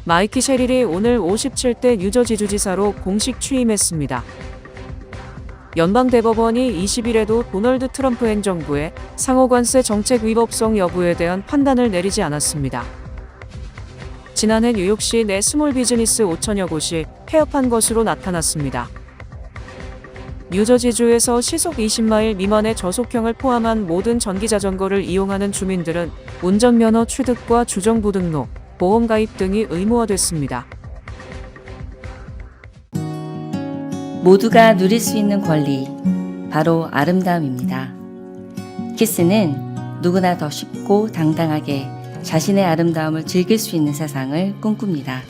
마이키 셰릴이 오늘 57대 뉴저지 주지사로 공식 취임했습니다. 연방대법원이 20일에도 도널드 트럼프 행정부의 상호관세 정책 위법성 여부에 대한 판단을 내리지 않았습니다. 지난해 뉴욕시 내 스몰 비즈니스 5천여 곳이 폐업한 것으로 나타났습니다. 뉴저지주에서 시속 20마일 미만의 저속형을 포함한 모든 전기자전거를 이용하는 주민들은 운전면허 취득과 주정부 등록, 보험 가입 등이 의무화됐습니다. 모두가 누릴 수 있는 권리, 바로 아름다움입니다. 키스는 누구나 더 쉽고 당당하게 자신의 아름다움을 즐길 수 있는 세상을 꿈꿉니다.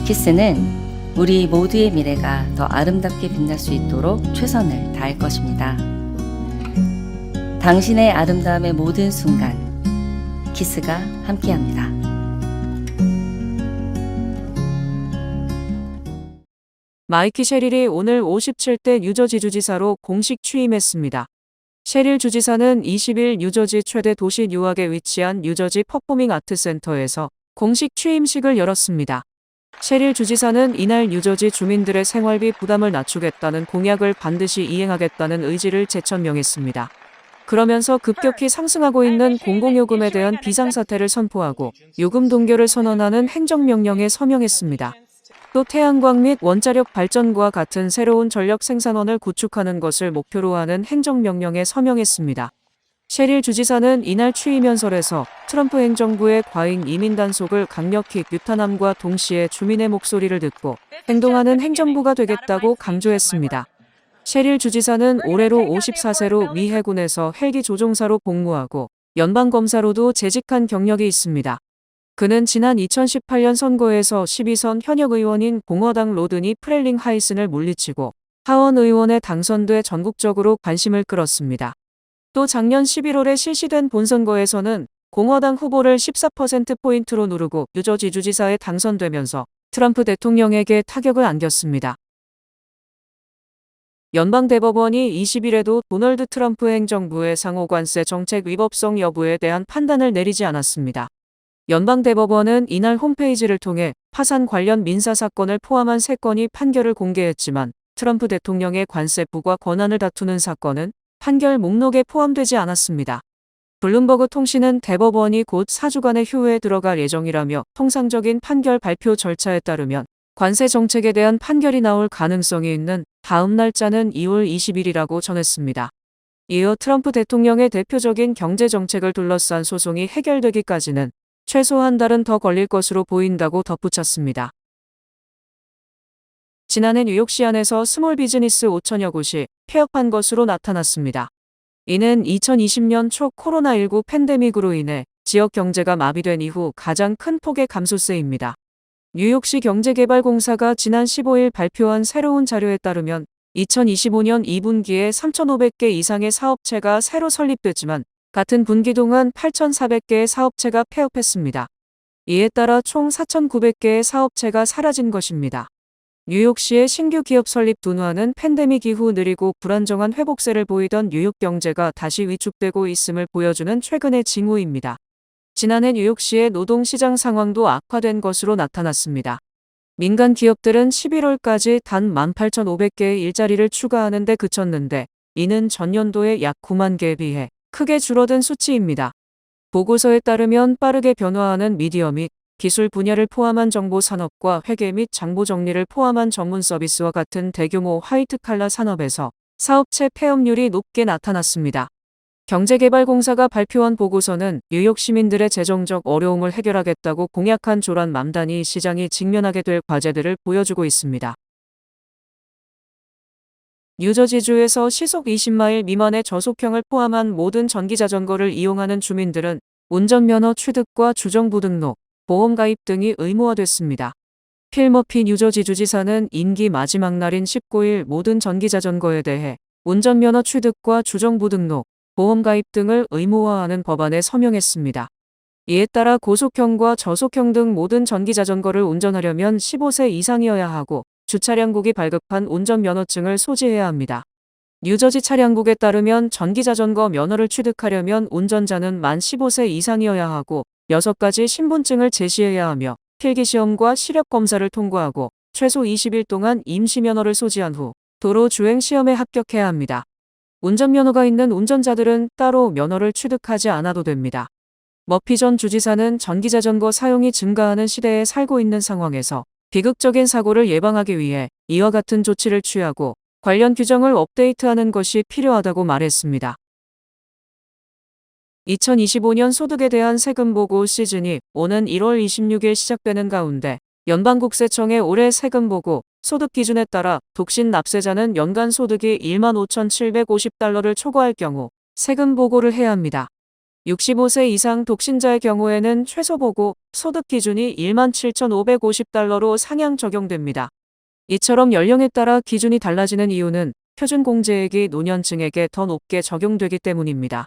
키스는 우리 모두의 미래가 더 아름답게 빛날 수 있도록 최선을 다할 것입니다. 당신의 아름다움의 모든 순간, 키스가 함께합니다. 마이키 셰릴이 오늘 57대 뉴저지 주지사로 공식 취임했습니다. 셰릴 주지사는 20일 뉴저지 최대 도시 뉴악에 위치한 뉴저지 퍼포밍 아트 센터에서 공식 취임식을 열었습니다. 셰릴 주지사는 이날 뉴저지 주민들의 생활비 부담을 낮추겠다는 공약을 반드시 이행하겠다는 의지를 재천명했습니다. 그러면서 급격히 상승하고 있는 공공요금에 대한 비상사태를 선포하고 요금 동결을 선언하는 행정명령에 서명했습니다. 또 태양광 및 원자력 발전과 같은 새로운 전력 생산원을 구축하는 것을 목표로 하는 행정명령에 서명했습니다. 셰릴 주지사는 이날 취임 연설에서 트럼프 행정부의 과잉 이민 단속을 강력히 규탄함과 동시에 주민의 목소리를 듣고 행동하는 행정부가 되겠다고 강조했습니다. 셰릴 주지사는 올해로 54세로 미 해군에서 헬기 조종사로 복무하고 연방검사로도 재직한 경력이 있습니다. 그는 지난 2018년 선거에서 12선 현역 의원인 공화당 로드니 프렐링 하이슨을 물리치고 하원 의원에 당선돼 전국적으로 관심을 끌었습니다. 또 작년 11월에 실시된 본선거에서는 공화당 후보를 14%포인트로 누르고 뉴저지 주지사에 당선되면서 트럼프 대통령에게 타격을 안겼습니다. 연방대법원이 20일에도 도널드 트럼프 행정부의 상호관세 정책 위법성 여부에 대한 판단을 내리지 않았습니다. 연방대법원은 이날 홈페이지를 통해 파산 관련 민사사건을 포함한 3건이 판결을 공개했지만 트럼프 대통령의 관세 부과 권한을 다투는 사건은 판결 목록에 포함되지 않았습니다. 블룸버그 통신은 대법원이 곧 4주간의 휴회에 들어갈 예정이라며 통상적인 판결 발표 절차에 따르면 관세 정책에 대한 판결이 나올 가능성이 있는 다음 날짜는 2월 20일이라고 전했습니다. 이어 트럼프 대통령의 대표적인 경제 정책을 둘러싼 소송이 해결되기까지는 최소 한 달은 더 걸릴 것으로 보인다고 덧붙였습니다. 지난해 뉴욕시 안에서 스몰 비즈니스 5천여 곳이 폐업한 것으로 나타났습니다. 이는 2020년 초 코로나19 팬데믹으로 인해 지역 경제가 마비된 이후 가장 큰 폭의 감소세입니다. 뉴욕시 경제개발공사가 지난 15일 발표한 새로운 자료에 따르면 2025년 2분기에 3,500개 이상의 사업체가 새로 설립됐지만 같은 분기 동안 8,400개의 사업체가 폐업했습니다. 이에 따라 총 4,900개의 사업체가 사라진 것입니다. 뉴욕시의 신규 기업 설립 둔화는 팬데믹 이후 느리고 불안정한 회복세를 보이던 뉴욕 경제가 다시 위축되고 있음을 보여주는 최근의 징후입니다. 지난해 뉴욕시의 노동시장 상황도 악화된 것으로 나타났습니다. 민간 기업들은 11월까지 단 18,500개의 일자리를 추가하는 데 그쳤는데 이는 전년도의 약 9만 개에 비해 크게 줄어든 수치입니다. 보고서에 따르면 빠르게 변화하는 미디어 및 기술 분야를 포함한 정보 산업과 회계 및 장부 정리를 포함한 전문 서비스와 같은 대규모 화이트 칼라 산업에서 사업체 폐업률이 높게 나타났습니다. 경제개발공사가 발표한 보고서는 뉴욕 시민들의 재정적 어려움을 해결하겠다고 공약한 조란 맘단이 시장이 직면하게 될 과제들을 보여주고 있습니다. 뉴저지주에서 시속 20마일 미만의 저속형을 포함한 모든 전기자전거를 이용하는 주민들은 운전면허 취득과 주정부 등록, 보험 가입 등이 의무화됐습니다. 필 머피 뉴저지 주지사는 임기 마지막 날인 19일 모든 전기자전거에 대해 운전면허 취득과 주정부 등록, 보험 가입 등을 의무화하는 법안에 서명했습니다. 이에 따라 고속형과 저속형 등 모든 전기자전거를 운전하려면 15세 이상이어야 하고 주차량국이 발급한 운전면허증을 소지해야 합니다. 뉴저지 차량국에 따르면 전기자전거 면허를 취득하려면 운전자는 만 15세 이상이어야 하고 6가지 신분증을 제시해야 하며 필기시험과 시력검사를 통과하고 최소 20일 동안 임시면허를 소지한 후 도로 주행시험에 합격해야 합니다. 운전면허가 있는 운전자들은 따로 면허를 취득하지 않아도 됩니다. 머피 전 주지사는 전기자전거 사용이 증가하는 시대에 살고 있는 상황에서 비극적인 사고를 예방하기 위해 이와 같은 조치를 취하고 관련 규정을 업데이트하는 것이 필요하다고 말했습니다. 2025년 소득에 대한 세금 보고 시즌이 오는 1월 26일 시작되는 가운데 연방국세청의 올해 세금 보고 소득 기준에 따라 독신 납세자는 연간 소득이 15,750달러를 초과할 경우 세금 보고를 해야 합니다. 65세 이상 독신자의 경우에는 최소 보고 소득 기준이 17,550달러로 상향 적용됩니다. 이처럼 연령에 따라 기준이 달라지는 이유는 표준 공제액이 노년층에게 더 높게 적용되기 때문입니다.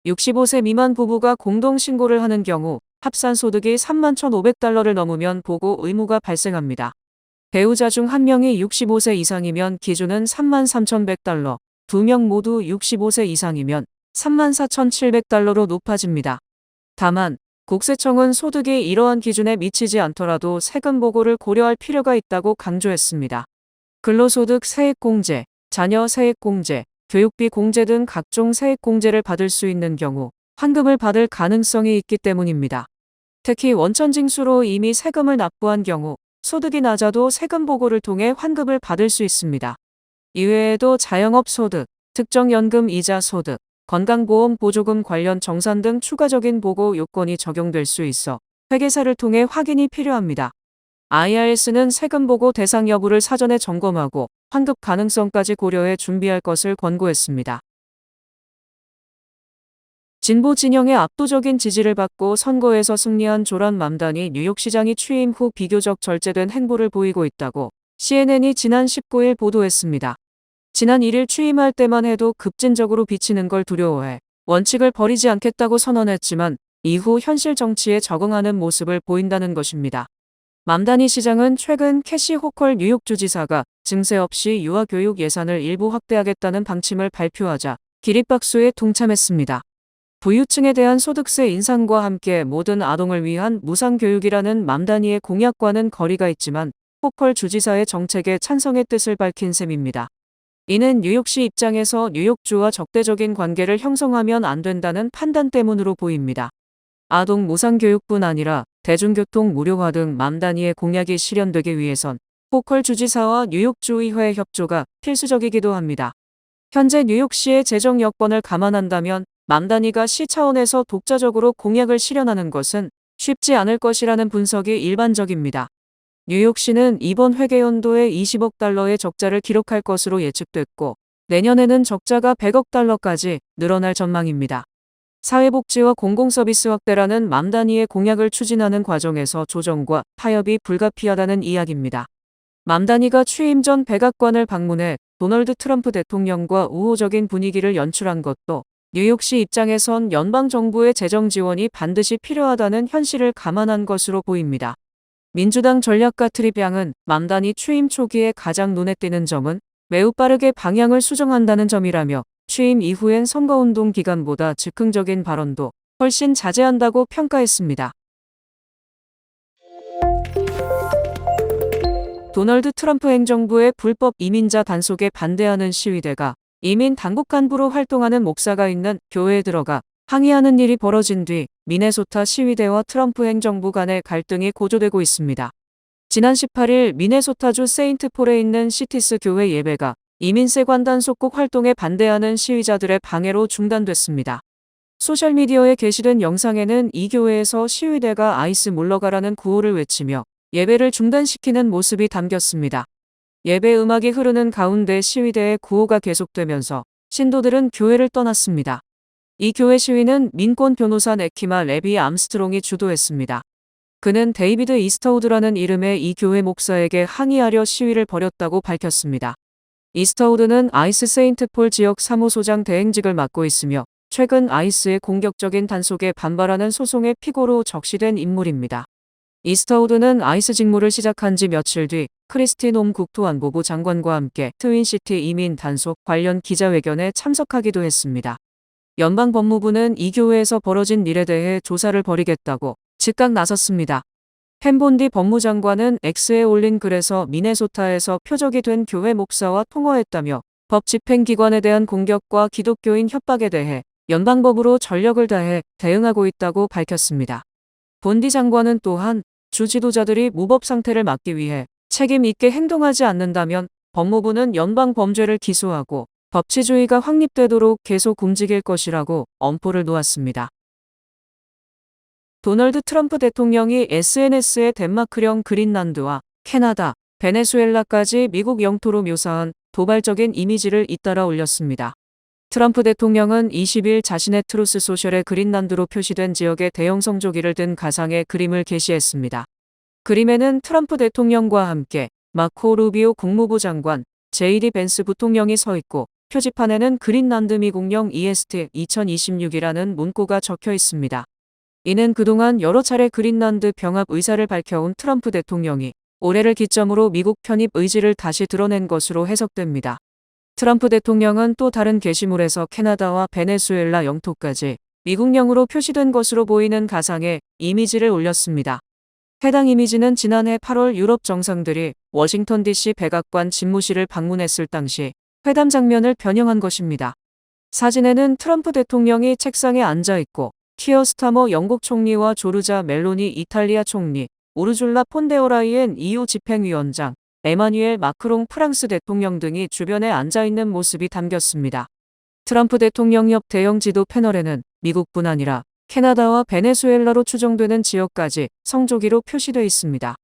65세 미만 부부가 공동 신고를 하는 경우 합산 소득이 31,500달러를 넘으면 보고 의무가 발생합니다. 배우자 중 한 명이 65세 이상이면 기준은 33,100달러, 2명 모두 65세 이상이면 34,700달러로 높아집니다. 다만 국세청은 소득이 이러한 기준에 미치지 않더라도 세금 보고를 고려할 필요가 있다고 강조했습니다. 근로소득 세액공제, 자녀 세액공제, 교육비 공제 등 각종 세액공제를 받을 수 있는 경우 환급을 받을 가능성이 있기 때문입니다. 특히 원천징수로 이미 세금을 납부한 경우 소득이 낮아도 세금 보고를 통해 환급을 받을 수 있습니다. 이외에도 자영업 소득, 특정연금 이자 소득, 건강보험 보조금 관련 정산 등 추가적인 보고 요건이 적용될 수 있어 회계사를 통해 확인이 필요합니다. IRS는 세금 보고 대상 여부를 사전에 점검하고 환급 가능성까지 고려해 준비할 것을 권고했습니다. 진보 진영의 압도적인 지지를 받고 선거에서 승리한 조란 맘다니 뉴욕시장이 취임 후 비교적 절제된 행보를 보이고 있다고 CNN이 지난 19일 보도했습니다. 지난 1일 취임할 때만 해도 급진적으로 비치는 걸 두려워해 원칙을 버리지 않겠다고 선언했지만 이후 현실 정치에 적응하는 모습을 보인다는 것입니다. 맘다니 시장은 최근 캐시 호컬 뉴욕주지사가 증세 없이 유아교육 예산을 일부 확대하겠다는 방침을 발표하자 기립박수에 동참했습니다. 부유층에 대한 소득세 인상과 함께 모든 아동을 위한 무상교육이라는 맘다니의 공약과는 거리가 있지만 호컬 주지사의 정책에 찬성의 뜻을 밝힌 셈입니다. 이는 뉴욕시 입장에서 뉴욕주와 적대적인 관계를 형성하면 안 된다는 판단 때문으로 보입니다. 아동 무상교육뿐 아니라 대중교통 무료화 등 맘다니의 공약이 실현되기 위해선 호컬 주지사와 뉴욕주의회의 협조가 필수적이기도 합니다. 현재 뉴욕시의 재정 여건을 감안한다면 맘다니가 시 차원에서 독자적으로 공약을 실현하는 것은 쉽지 않을 것이라는 분석이 일반적입니다. 뉴욕시는 이번 회계연도에 20억 달러의 적자를 기록할 것으로 예측됐고 내년에는 적자가 100억 달러까지 늘어날 전망입니다. 사회복지와 공공서비스 확대라는 맘다니의 공약을 추진하는 과정에서 조정과 타협이 불가피하다는 이야기입니다. 맘다니가 취임 전 백악관을 방문해 도널드 트럼프 대통령과 우호적인 분위기를 연출한 것도 뉴욕시 입장에선 연방정부의 재정 지원이 반드시 필요하다는 현실을 감안한 것으로 보입니다. 민주당 전략가 트립 양은 맘다니 취임 초기에 가장 눈에 띄는 점은 매우 빠르게 방향을 수정한다는 점이라며 취임 이후엔 선거운동 기간보다 즉흥적인 발언도 훨씬 자제한다고 평가했습니다. 도널드 트럼프 행정부의 불법 이민자 단속에 반대하는 시위대가 이민 당국 간부로 활동하는 목사가 있는 교회에 들어가 항의하는 일이 벌어진 뒤 미네소타 시위대와 트럼프 행정부 간의 갈등이 고조되고 있습니다. 지난 18일 미네소타주 세인트폴에 있는 시티스 교회 예배가 이민세관 단속국 활동에 반대하는 시위자들의 방해로 중단됐습니다. 소셜미디어에 게시된 영상에는 이 교회에서 시위대가 아이스 물러가라는 구호를 외치며 예배를 중단시키는 모습이 담겼습니다. 예배 음악이 흐르는 가운데 시위대의 구호가 계속되면서 신도들은 교회를 떠났습니다. 이 교회 시위는 민권 변호사 네키마 레비 암스트롱이 주도했습니다. 그는 데이비드 이스터우드라는 이름의 이 교회 목사에게 항의하려 시위를 벌였다고 밝혔습니다. 이스터우드는 아이스 세인트폴 지역 사무소장 대행직을 맡고 있으며 최근 아이스의 공격적인 단속에 반발하는 소송의 피고로 적시된 인물입니다. 이스터우드는 아이스 직무를 시작한 지 며칠 뒤 크리스티 놈 국토안보부 장관과 함께 트윈시티 이민 단속 관련 기자회견에 참석하기도 했습니다. 연방법무부는 이 교회에서 벌어진 일에 대해 조사를 벌이겠다고 즉각 나섰습니다. 펜 본디 법무장관은 X에 올린 글에서 미네소타에서 표적이 된 교회 목사와 통화했다며 법 집행기관에 대한 공격과 기독교인 협박에 대해 연방법으로 전력을 다해 대응하고 있다고 밝혔습니다. 본디 장관은 또한 주 지도자들이 무법 상태를 막기 위해 책임 있게 행동하지 않는다면 법무부는 연방 범죄를 기소하고 법치주의가 확립되도록 계속 움직일 것이라고 엄포를 놓았습니다. 도널드 트럼프 대통령이 SNS에 덴마크령 그린란드와 캐나다, 베네수엘라까지 미국 영토로 묘사한 도발적인 이미지를 잇따라 올렸습니다. 트럼프 대통령은 20일 자신의 트루스 소셜에 그린란드로 표시된 지역의 대형 성조기를 든 가상의 그림을 게시했습니다. 그림에는 트럼프 대통령과 함께 마코 루비오 국무부 장관, JD 벤스 부통령이 서 있고 표지판에는 그린란드 미국령 EST 2026이라는 문구가 적혀 있습니다. 이는 그동안 여러 차례 그린란드 병합 의사를 밝혀온 트럼프 대통령이 올해를 기점으로 미국 편입 의지를 다시 드러낸 것으로 해석됩니다. 트럼프 대통령은 또 다른 게시물에서 캐나다와 베네수엘라 영토까지 미국령으로 표시된 것으로 보이는 가상의 이미지를 올렸습니다. 해당 이미지는 지난해 8월 유럽 정상들이 워싱턴 DC 백악관 집무실을 방문했을 당시 회담 장면을 변형한 것입니다. 사진에는 트럼프 대통령이 책상에 앉아 있고 키어 스타머 영국 총리와 조르자 멜로니 이탈리아 총리, 우르줄라 폰데어라이엔 EU 집행위원장, 에마뉘엘 마크롱 프랑스 대통령 등이 주변에 앉아있는 모습이 담겼습니다. 트럼프 대통령 옆 대형 지도 패널에는 미국뿐 아니라 캐나다와 베네수엘라로 추정되는 지역까지 성조기로 표시되어 있습니다.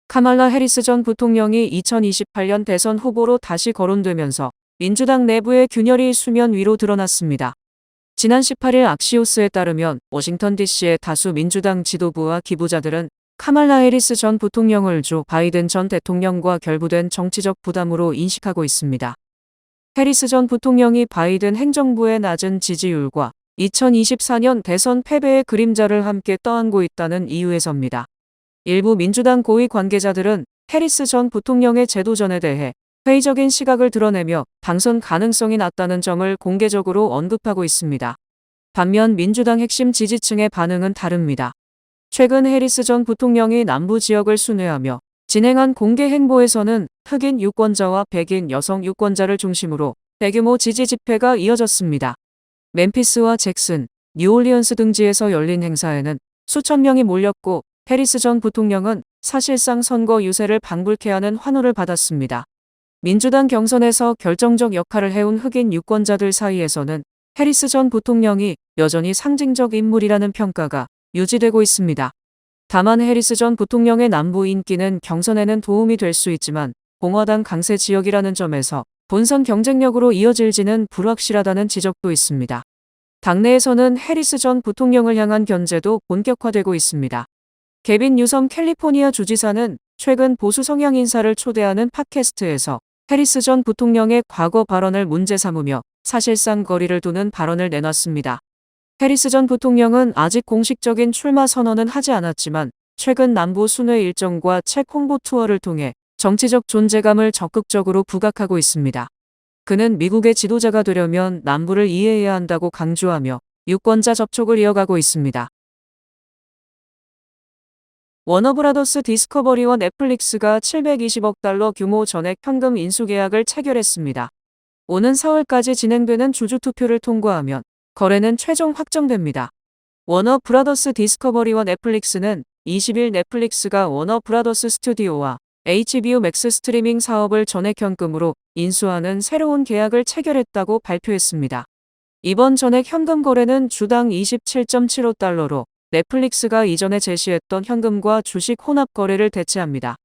카말라 해리스 전 부통령이 2028년 대선 후보로 다시 거론되면서 민주당 내부의 균열이 수면 위로 드러났습니다. 지난 18일 악시오스에 따르면 워싱턴 DC의 다수 민주당 지도부와 기부자들은 카말라 해리스 전 부통령을 조 바이든 전 대통령과 결부된 정치적 부담으로 인식하고 있습니다. 해리스 전 부통령이 바이든 행정부의 낮은 지지율과 2024년 대선 패배의 그림자를 함께 떠안고 있다는 이유에서입니다. 일부 민주당 고위 관계자들은 해리스 전 부통령의 재도전에 대해 회의적인 시각을 드러내며 당선 가능성이 낮다는 점을 공개적으로 언급하고 있습니다. 반면 민주당 핵심 지지층의 반응은 다릅니다. 최근 해리스 전 부통령이 남부 지역을 순회하며 진행한 공개 행보에서는 흑인 유권자와 백인 여성 유권자를 중심으로 대규모 지지 집회가 이어졌습니다. 멤피스와 잭슨, 뉴올리언스 등지에서 열린 행사에는 수천 명이 몰렸고 해리스 전 부통령은 사실상 선거 유세를 방불케 하는 환호를 받았습니다. 민주당 경선에서 결정적 역할을 해온 흑인 유권자들 사이에서는 해리스 전 부통령이 여전히 상징적 인물이라는 평가가 유지되고 있습니다. 다만 해리스 전 부통령의 남부 인기는 경선에는 도움이 될 수 있지만 공화당 강세 지역이라는 점에서 본선 경쟁력으로 이어질지는 불확실하다는 지적도 있습니다. 당내에서는 해리스 전 부통령을 향한 견제도 본격화되고 있습니다. 개빈 뉴섬 캘리포니아 주지사는 최근 보수 성향 인사를 초대하는 팟캐스트에서 해리스 전 부통령의 과거 발언을 문제 삼으며 사실상 거리를 두는 발언을 내놨습니다. 해리스 전 부통령은 아직 공식적인 출마 선언은 하지 않았지만 최근 남부 순회 일정과 책 홍보 투어를 통해 정치적 존재감을 적극적으로 부각하고 있습니다. 그는 미국의 지도자가 되려면 남부를 이해해야 한다고 강조하며 유권자 접촉을 이어가고 있습니다. 워너브라더스 디스커버리와 넷플릭스가 720억 달러 규모 전액 현금 인수 계약을 체결했습니다. 오는 4월까지 진행되는 주주투표를 통과하면 거래는 최종 확정됩니다. 워너브라더스 디스커버리와 넷플릭스는 20일 넷플릭스가 워너브라더스 스튜디오와 HBO 맥스 스트리밍 사업을 전액 현금으로 인수하는 새로운 계약을 체결했다고 발표했습니다. 이번 전액 현금 거래는 주당 27.75달러로 넷플릭스가 이전에 제시했던 현금과 주식 혼합 거래를 대체합니다.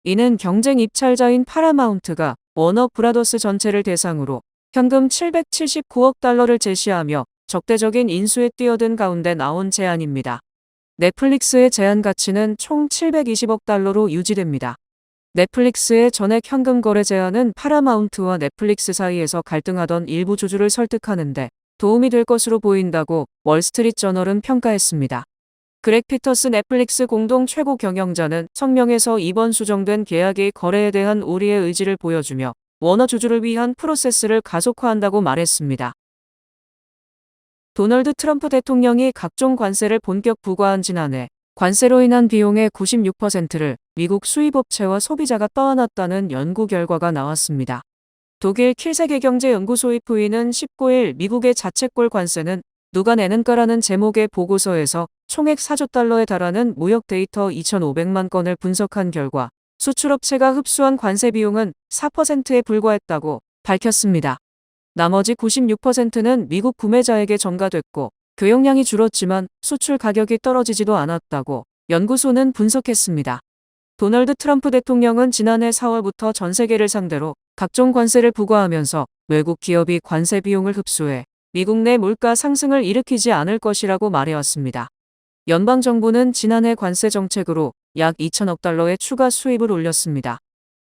이는 경쟁 입찰자인 파라마운트가 워너브라더스 전체를 대상으로 현금 779억 달러를 제시하며 적대적인 인수에 뛰어든 가운데 나온 제안입니다. 넷플릭스의 제안 가치는 총 720억 달러로 유지됩니다. 넷플릭스의 전액 현금 거래 제안은 파라마운트와 넷플릭스 사이에서 갈등하던 일부 주주를 설득하는데 도움이 될 것으로 보인다고 월스트리트저널은 평가했습니다. 그렉 피터스 넷플릭스 공동 최고 경영자는 성명에서 이번 수정된 계약의 거래에 대한 우리의 의지를 보여주며 워너 주주를 위한 프로세스를 가속화한다고 말했습니다. 도널드 트럼프 대통령이 각종 관세를 본격 부과한 지난해 관세로 인한 비용의 96%를 미국 수입업체와 소비자가 떠안았다는 연구 결과가 나왔습니다. 독일 킬세계경제연구소의 부인은 19일 미국의 자책골 관세는 누가 내는가라는 제목의 보고서에서 총액 4조 달러에 달하는 무역 데이터 2,500만 건을 분석한 결과 수출업체가 흡수한 관세 비용은 4%에 불과했다고 밝혔습니다. 나머지 96%는 미국 구매자에게 전가됐고 교역량이 줄었지만 수출 가격이 떨어지지도 않았다고 연구소는 분석했습니다. 도널드 트럼프 대통령은 지난해 4월부터 전 세계를 상대로 각종 관세를 부과하면서 외국 기업이 관세 비용을 흡수해 미국 내 물가 상승을 일으키지 않을 것이라고 말해왔습니다. 연방정부는 지난해 관세 정책으로 약 2천억 달러의 추가 수입을 올렸습니다.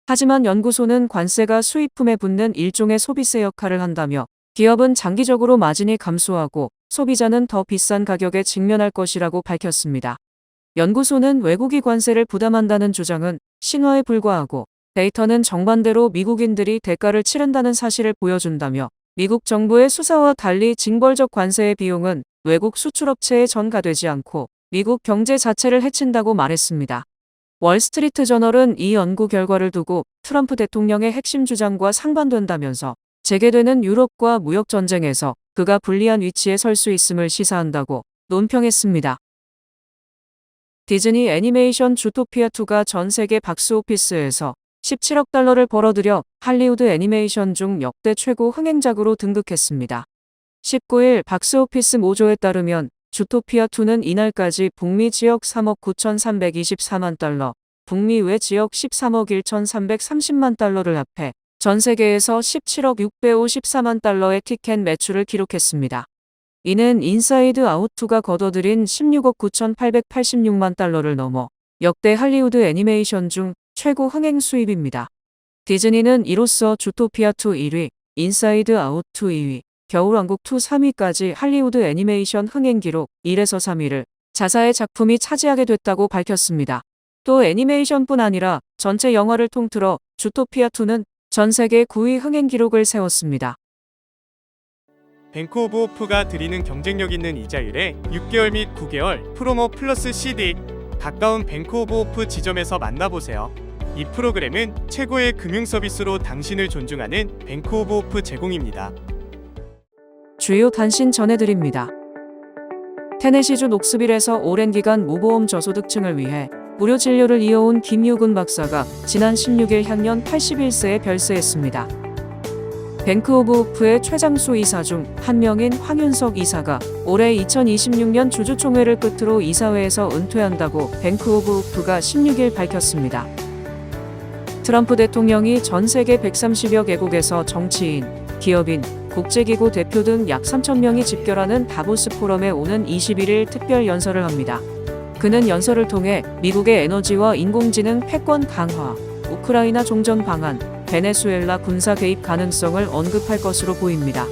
하지만 연구소는 관세가 수입품에 붙는 일종의 소비세 역할을 한다며 기업은 장기적으로 마진이 감소하고 소비자는 더 비싼 가격에 직면할 것이라고 밝혔습니다. 연구소는 외국이 관세를 부담한다는 주장은 신화에 불과하고 데이터는 정반대로 미국인들이 대가를 치른다는 사실을 보여준다며 미국 정부의 수사와 달리 징벌적 관세의 비용은 외국 수출업체에 전가되지 않고 미국 경제 자체를 해친다고 말했습니다. 월스트리트 저널은 이 연구 결과를 두고 트럼프 대통령의 핵심 주장과 상반된다면서 재개되는 유럽과 무역 전쟁에서 그가 불리한 위치에 설 수 있음을 시사한다고 논평했습니다. 디즈니 애니메이션 주토피아2가 전 세계 박스오피스에서 17억 달러를 벌어들여 할리우드 애니메이션 중 역대 최고 흥행작으로 등극했습니다. 19일 박스오피스 모조에 따르면 주토피아2는 이날까지 북미 지역 3억 9,324만 달러, 북미 외 지역 13억 1,330만 달러를 합해 전 세계에서 17억 654만 달러의 티켓 매출을 기록했습니다. 이는 인사이드 아웃2가 거둬들인 16억 9,886만 달러를 넘어 역대 할리우드 애니메이션 중 최고 흥행 수입입니다. 디즈니는 이로써 주토피아2 1위, 인사이드 아웃2 2위, 겨울왕국2 3위까지 할리우드 애니메이션 흥행 기록 1에서 3위를 자사의 작품이 차지하게 됐다고 밝혔습니다. 또 애니메이션뿐 아니라 전체 영화를 통틀어 주토피아2는 전 세계 9위 흥행 기록을 세웠습니다. 뱅크 오브 호프가 드리는 경쟁력 있는 이자율에 6개월 및 9개월 프로모 플러스 CD 가까운 뱅크 오브 호프 지점에서 만나보세요. 이 프로그램은 최고의 금융 서비스로 당신을 존중하는 뱅크 오브 호프 제공입니다. 주요 단신 전해드립니다. 테네시주 녹스빌에서 오랜 기간 무보험 저소득층을 위해 무료 진료를 이어온 김유근 박사가 지난 16일 향년 81세에 별세했습니다. 뱅크 오브 호프의 최장수 이사 중 한 명인 황윤석 이사가 올해 2026년 주주총회를 끝으로 이사회에서 은퇴한다고 뱅크 오브 호프가 16일 밝혔습니다. 트럼프 대통령이 전 세계 130여 개국에서 정치인, 기업인, 국제기구 대표 등 약 3,000명이 집결하는 다보스 포럼에 오는 21일 특별 연설을 합니다. 그는 연설을 통해 미국의 에너지와 인공지능 패권 강화, 우크라이나 종전 방안, 베네수엘라 군사 개입 가능성을 언급할 것으로 보입니다.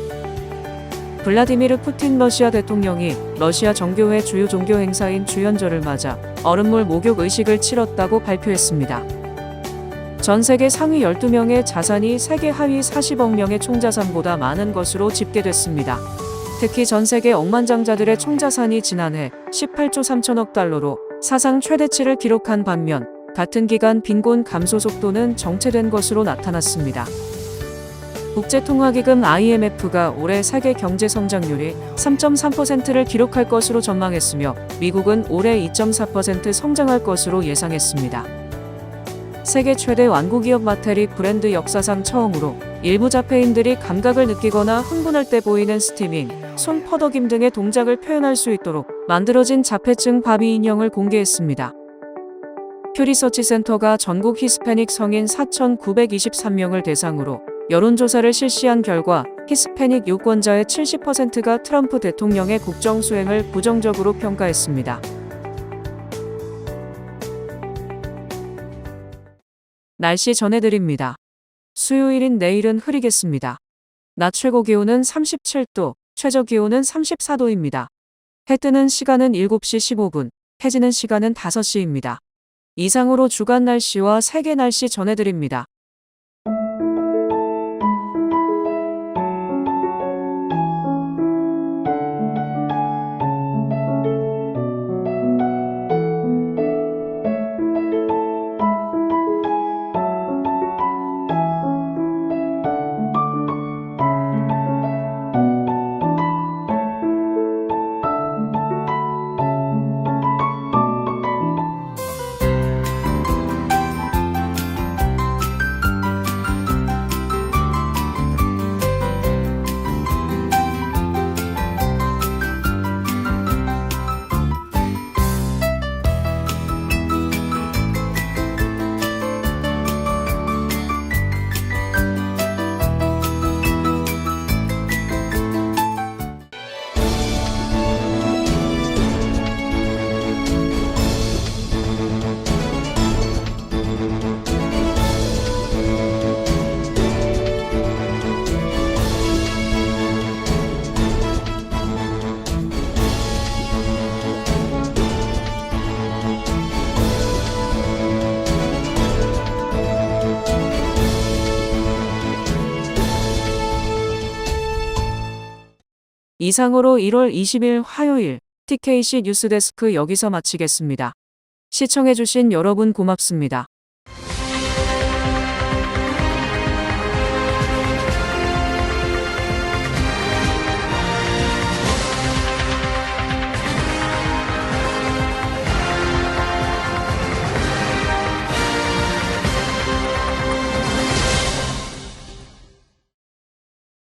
블라디미르 푸틴 러시아 대통령이 러시아 정교회 주요 종교 행사인 주연절을 맞아 얼음물 목욕 의식을 치렀다고 발표했습니다. 전 세계 상위 12명의 자산이 세계 하위 40억 명의 총자산보다 많은 것으로 집계됐습니다. 특히 전 세계 억만장자들의 총자산이 지난해 18조 3천억 달러로 사상 최대치를 기록한 반면 같은 기간 빈곤 감소 속도는 정체된 것으로 나타났습니다. 국제통화기금 IMF가 올해 세계 경제 성장률이 3.3%를 기록할 것으로 전망했으며 미국은 올해 2.4% 성장할 것으로 예상했습니다. 세계 최대 완구기업 마텔이 브랜드 역사상 처음으로 일부 자폐인들이 감각을 느끼거나 흥분할 때 보이는 스티밍, 손 퍼덕임 등의 동작을 표현할 수 있도록 만들어진 자폐증 바비 인형을 공개했습니다. 퓨리서치 센터가 전국 히스패닉 성인 4,923명을 대상으로 여론조사를 실시한 결과 히스패닉 유권자의 70%가 트럼프 대통령의 국정 수행을 부정적으로 평가했습니다. 날씨 전해드립니다. 수요일인 내일은 흐리겠습니다. 낮 최고 기온은 37도, 최저 기온은 34도입니다. 해 뜨는 시간은 7시 15분, 해 지는 시간은 5시입니다. 이상으로 주간 날씨와 세계 날씨 전해드립니다. 이상으로 1월 20일 화요일 TKC 뉴스데스크 여기서 마치겠습니다. 시청해주신 여러분 고맙습니다.